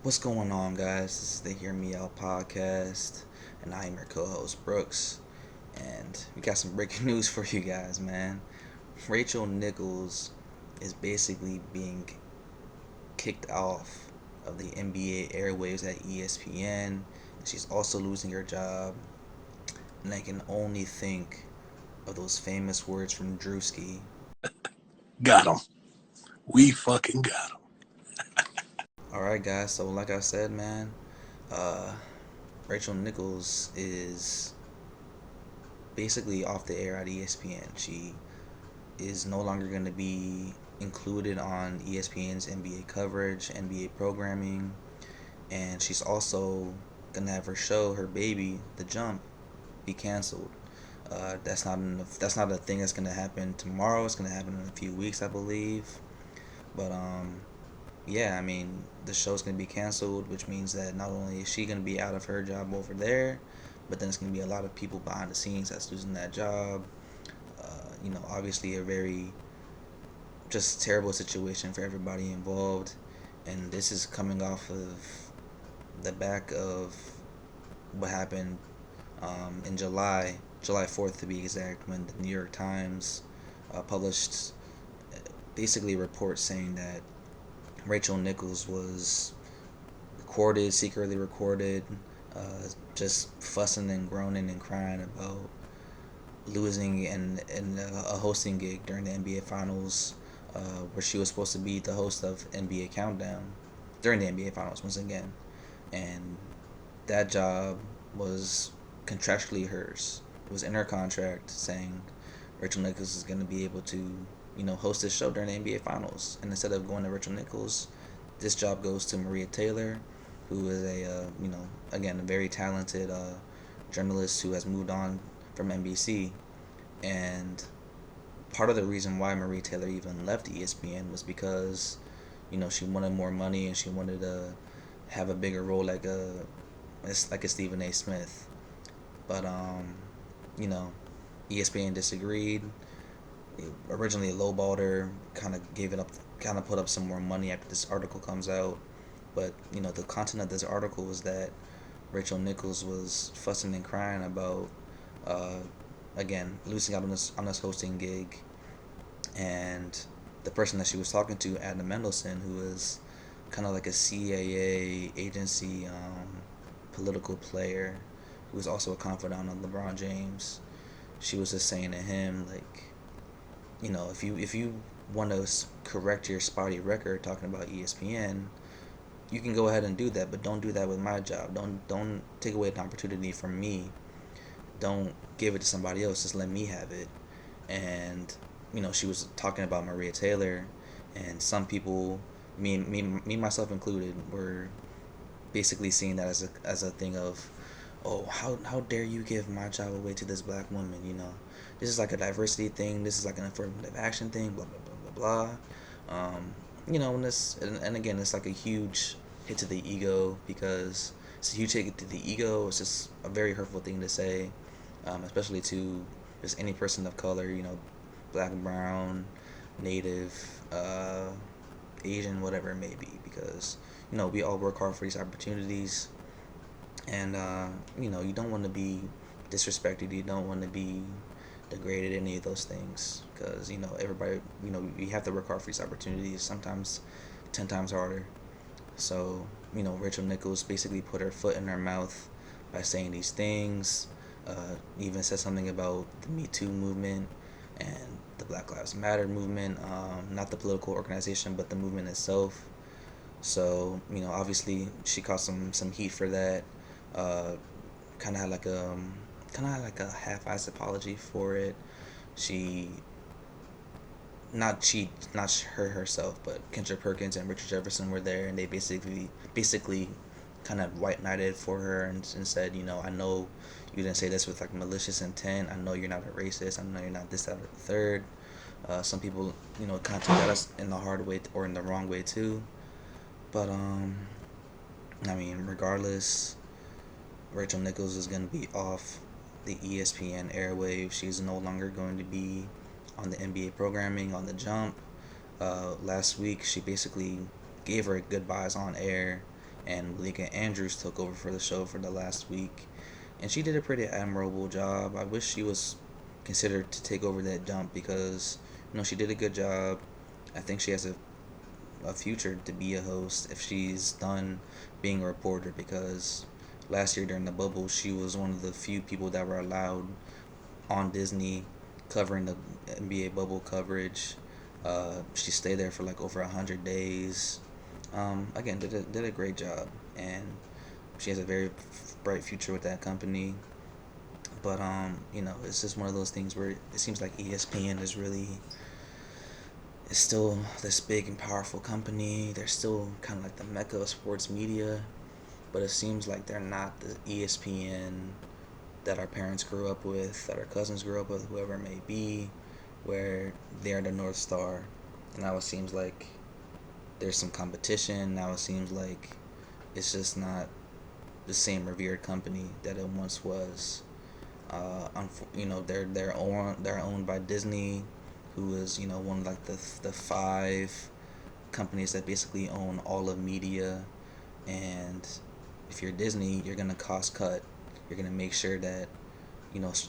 What's going on, guys? This is the Hear Me Out podcast, and I am your co host, Brooks. And we got some breaking news for you guys, man. Rachel Nichols is basically being kicked off of the NBA airwaves at ESPN. She's also losing her job, and I can only think of those famous words from Drewski. Got him. We fucking got him. Alright, guys, so like I said, man, uh, Rachel Nichols is basically off the air at ESPN. She is no longer going to be included on ESPN's NBA coverage, NBA programming, and she's also gonna have her show, her baby, The Jump, be canceled. That's not a thing that's gonna happen tomorrow. It's gonna happen in a few weeks, I believe. But yeah, I mean, the show's gonna be canceled, which means that not only is she gonna be out of her job over there, but then it's gonna be a lot of people behind the scenes that's losing that job. Obviously a very just terrible situation for everybody involved, and this is coming off of the back of what happened in July 4th to be exact, when the New York Times published basically a report saying that Rachel Nichols was secretly recorded, just fussing and groaning and crying about losing in a hosting gig during the NBA Finals, where she was supposed to be the host of NBA Countdown during the NBA Finals once again, and that job was contractually hers. It was in her contract saying Rachel Nichols is going to be able to, host this show during the NBA Finals, and instead of going to Rachel Nichols, this job goes to Maria Taylor, who is again, a very talented journalist who has moved on from NBC. And part of the reason why Marie Taylor even left ESPN was because, she wanted more money and she wanted to have a bigger role like a Stephen A. Smith. But you know, ESPN disagreed. It originally lowballed her, kind of gave it up, kind of put up some more money after this article comes out. But the content of this article was that Rachel Nichols was fussing and crying about, uh, again, losing out on this hosting gig, and the person that she was talking to, Adam Mendelsohn, who is kind of like a CIA agency political player, who was also a confidant of LeBron James. She was just saying to him, like, if you want to correct your spotty record talking about ESPN, you can go ahead and do that, but don't do that with my job. Don't take away an opportunity from me. Don't give it to somebody else. Just let me have it. And she was talking about Maria Taylor, and some people, me myself included, were basically seeing that as a thing of, oh, how dare you give my job away to this black woman? This is like a diversity thing. This is like an affirmative action thing. Blah blah blah blah blah. And this, and again, it's like a huge hit to the ego, because it's a huge hit to the ego. It's just a very hurtful thing to say, especially to just any person of color. Black, brown, native, Asian, whatever it may be, because we all work hard for these opportunities, and you don't want to be disrespected. You don't want to be degraded, any of those things, because everybody, we have to work hard for these opportunities, sometimes 10 times harder. So Rachel Nichols basically put her foot in her mouth by saying these things. Even said something about the Me Too movement and the Black Lives Matter movement, not the political organization, but the movement itself. So obviously she caught some heat for that. uh, kind of had like a half-assed apology for it. She not her herself, but Kendra Perkins and Richard Jefferson were there, and they basically kind of white knighted for her, and said, I know you didn't say this with like malicious intent. I know you're not a racist. I know you're not this, that, or the third. Some people, kind of took that in the hard way or in the wrong way too. But I mean, regardless, Rachel Nichols is going to be off the ESPN airwaves. She's no longer going to be on the NBA programming on the Jump. Last week, she basically gave her goodbyes on air, and Malika Andrews took over for the show for the last week, and she did a pretty admirable job. I wish she was considered to take over that jump because she did a good job. I think she has a future to be a host if she's done being a reporter because last year during the bubble she was one of the few people that were allowed on Disney covering the NBA bubble coverage. She stayed there for like over 100 days. Again, did a great job, and she has a very bright future with that company. But it's just one of those things where it seems like ESPN is really is still this big and powerful company. They're still kind of like the mecca of sports media, but it seems like they're not the ESPN that our parents grew up with, that our cousins grew up with, whoever it may be, where they're the North Star. And now it seems like there's some competition. Now it seems like it's just not the same revered company that it once was. They're owned by Disney, who is one of like the five companies that basically own all of media. And if you're Disney, you're gonna cost cut. You're gonna make sure that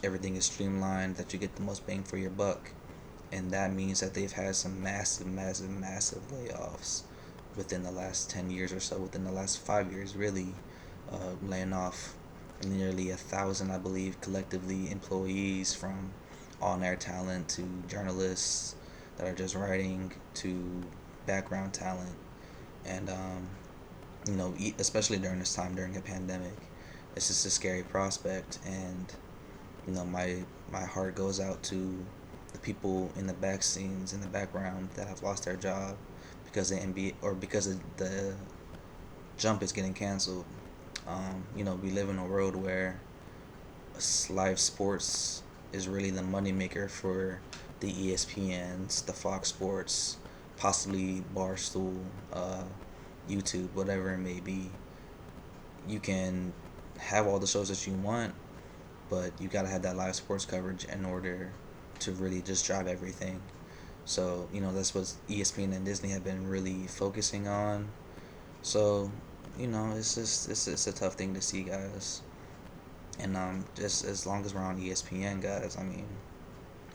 everything is streamlined, that you get the most bang for your buck, and that means that they've had some massive, massive, massive layoffs within the last 10 years or so. Within the last 5 years, really, laying off nearly 1,000, I believe, collectively employees from on-air talent to journalists that are just writing to background talent, and especially during this time during a pandemic, it's just a scary prospect. And my heart goes out to the people in the back scenes in the background that have lost their job because the NBA or because the jump is getting canceled. We live in a world where live sports is really the moneymaker for the ESPNs, the Fox Sports, possibly Barstool, YouTube, whatever it may be. You can have all the shows that you want, but you gotta have that live sports coverage in order to really just drive everything. So that's what ESPN and Disney have been really focusing on. So it's a tough thing to see, guys. And just as long as we're on ESPN, guys, I mean,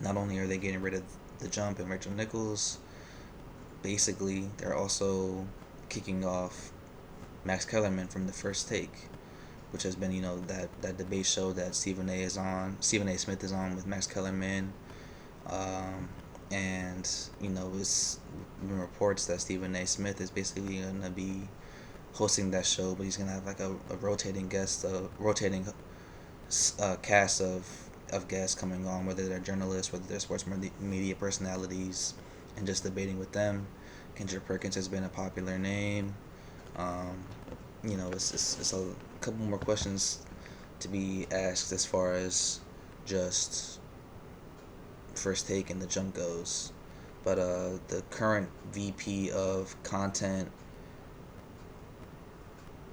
not only are they getting rid of the jump and Rachel Nichols, basically they're also kicking off Max Kellerman from the First Take, which has been that debate show that Stephen A. Smith is on with Max Kellerman. And it's been reports that Stephen A. Smith is basically gonna be hosting that show, but he's gonna have like a rotating cast of guests coming on, whether they're journalists, whether they're sports media personalities, and just debating with them. Kendrick Perkins has been a popular name. It's a couple more questions to be asked as far as just First Take and the jump goes. But the current VP of content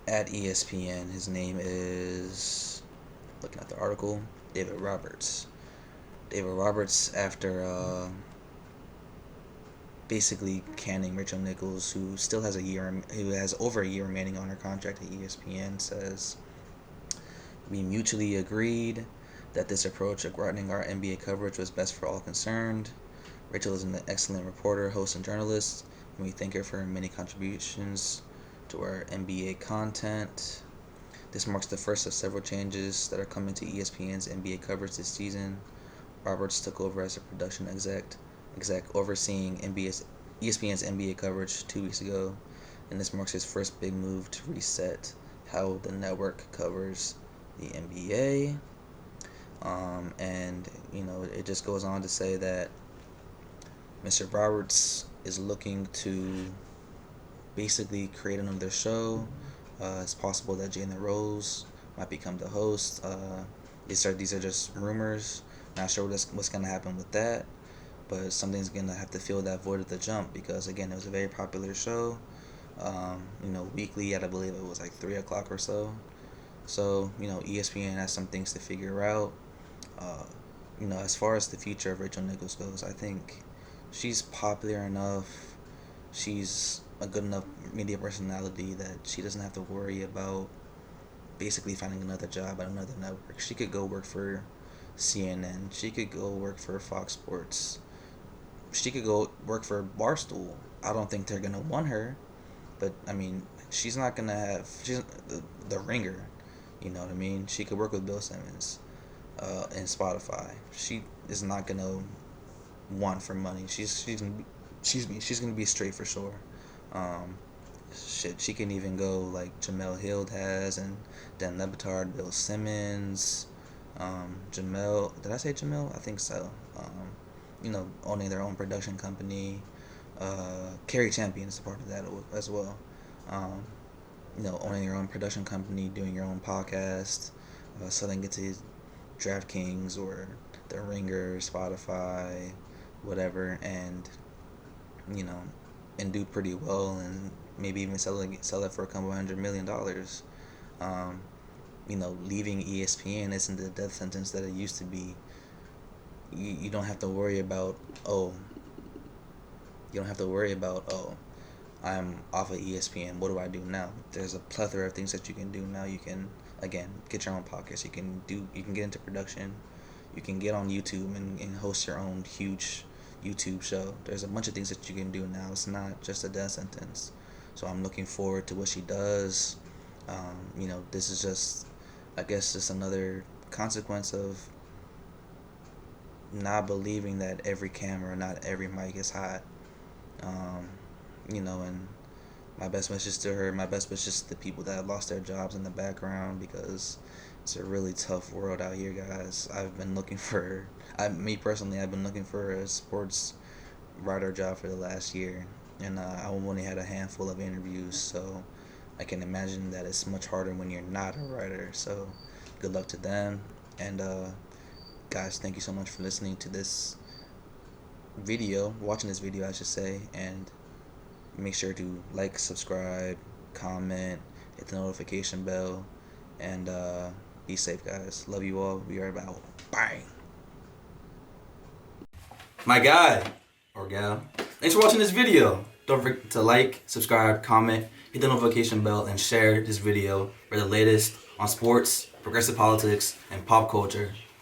at ESPN, his name is, looking at the article, David Roberts. David Roberts, after basically canning Rachel Nichols, who has over a year remaining on her contract at ESPN, says, "We mutually agreed that this approach of broadening our NBA coverage was best for all concerned. Rachel is an excellent reporter, host, and journalist, and we thank her for her many contributions to our NBA content. This marks the first of several changes that are coming to ESPN's NBA coverage this season. Roberts took over as a production exec overseeing ESPN's NBA coverage 2 weeks ago, and this marks his first big move to reset how the network covers the NBA." And it just goes on to say that Mr. Roberts is looking to basically create another show. It's possible that Jalen Rose might become the host. These are just rumors. Not sure what's gonna happen with that, but something's gonna have to fill that void of the jump because again, it was a very popular show. Weekly, I believe it was like 3 o'clock or so. So ESPN has some things to figure out. As far as the future of Rachel Nichols goes, I think she's popular enough. She's a good enough media personality that she doesn't have to worry about basically finding another job at another network. She could go work for CNN. She could go work for Fox Sports. She could go work for Barstool. I don't think they're gonna want her, but I mean, she's not gonna have she's the Ringer. You know what I mean? She could work with Bill Simmons, and Spotify. She is not gonna want for money. She's gonna be, excuse me. She's gonna be straight for sure. Um, Shit, she can even go like Jamel Hill has, and Dan Lebitard, Bill Simmons, Jamel. Did I say Jamel? I think so. Owning their own production company. Carrie Champion is a part of that as well. Um, owning your own production company, doing your own podcast, selling it to DraftKings or The Ringer, Spotify, whatever, you know, and do pretty well, and maybe even sell it for a couple $100 million. Um, Leaving ESPN isn't the death sentence that it used to be. You don't have to worry about oh you don't have to worry about I'm off of ESPN. What do I do now? There's a plethora of things that you can do now. You can again get your own podcast. You can get into production. You can get on YouTube and host your own huge YouTube show. There's a bunch of things that you can do now. It's not just a death sentence. So I'm looking forward to what she does. This is just, I guess, just another consequence of not believing that every camera, not every mic is hot. And my best wishes to her. My best wishes to the people that have lost their jobs in the background, because it's a really tough world out here, guys. Me personally, I've been looking for a sports writer job for the last year, and I only had a handful of interviews, so I can imagine that it's much harder when you're not a writer. So, good luck to them, and guys, thank you so much for listening to this watching this video, I should say, and make sure to like, subscribe, comment, hit the notification bell, and be safe, guys. Love you all. We are out. Bye. My guy or gal, thanks for watching this video. Don't forget to like, subscribe, comment, hit the notification bell, and share this video for the latest on sports, progressive politics, and pop culture.